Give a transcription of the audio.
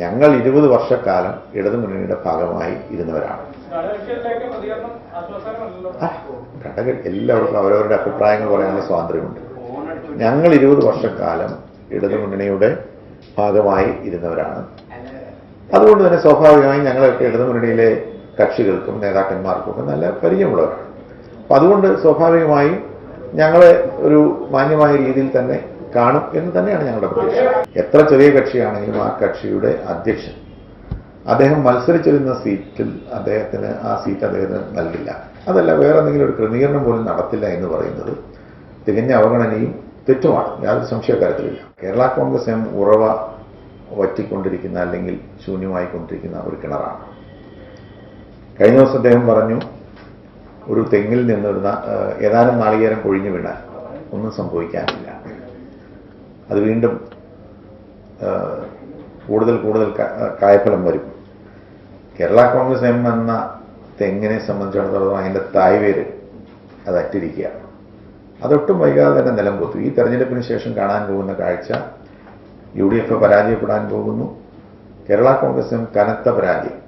ഞങ്ങൾ 20 വർഷക്കാലം ഇടതുമുന്നണിയുടെ ഭാഗമായി ഇരുന്നവരാണ്. എല്ലാവർക്കും അവരവരുടെ അഭിപ്രായങ്ങൾ പറയാനുള്ള സ്വാതന്ത്ര്യമുണ്ട്. ഞങ്ങൾ 20 വർഷക്കാലം ഇടതുമുന്നണിയുടെ ഭാഗമായി ഇരുന്നവരാണ്. അതുകൊണ്ട് തന്നെ സ്വാഭാവികമായും ഞങ്ങളൊക്കെ ഇടതുമുന്നണിയിലെ കക്ഷികൾക്കും നേതാക്കന്മാർക്കും ഒക്കെ നല്ല പരിചയമുള്ളവരാണ്. അപ്പം അതുകൊണ്ട് സ്വാഭാവികമായും ഞങ്ങളെ ഒരു മാന്യമായ രീതിയിൽ തന്നെ കാണും എന്ന് തന്നെയാണ് ഞങ്ങളുടെ പ്രതീക്ഷ. എത്ര ചെറിയ കക്ഷിയാണെങ്കിലും ആ കക്ഷിയുടെ അധ്യക്ഷൻ അദ്ദേഹം മത്സരിച്ചിരുന്ന സീറ്റിൽ അദ്ദേഹത്തിന് ആ സീറ്റ് അദ്ദേഹത്തിന് നൽകില്ല. അതല്ല വേറെ എന്തെങ്കിലും ഒരു ക്രമീകരണം പോലും നടത്തില്ല എന്ന് പറയുന്നത് തികഞ്ഞ അവഗണനയും തെറ്റുമാണ്. യാതൊരു സംശയക്കാര്യത്തിലില്ല. കേരള കോൺഗ്രസ് എം ഉറവ വറ്റിക്കൊണ്ടിരിക്കുന്ന അല്ലെങ്കിൽ ശൂന്യമായിക്കൊണ്ടിരിക്കുന്ന ഒരു കിണറാണ്. കഴിഞ്ഞ ദിവസം അദ്ദേഹം പറഞ്ഞു, ഒരു തെങ്ങിൽ നിന്നിടുന്ന ഏതാനും നാളികേരം പൊഴിഞ്ഞു വീണാൽ ഒന്നും സംഭവിക്കാനില്ല, അത് വീണ്ടും കൂടുതൽ കൂടുതൽ കായ്ഫലം വരും. കേരള കോൺഗ്രസ് എം എന്ന തെങ്ങിനെ സംബന്ധിച്ചിടത്തോളം അതിൻ്റെ തായ്വേര് അത് അറ്റിരിക്കുകയാണ്. അതൊട്ടും വൈകാതെ തന്നെ നിലം പൊത്തു. ഈ തെരഞ്ഞെടുപ്പിന് ശേഷം കാണാൻ പോകുന്ന കാഴ്ച UDF പരാജയപ്പെടാൻ പോകുന്നു. കേരള കോൺഗ്രസ് എം കനത്ത പരാജയം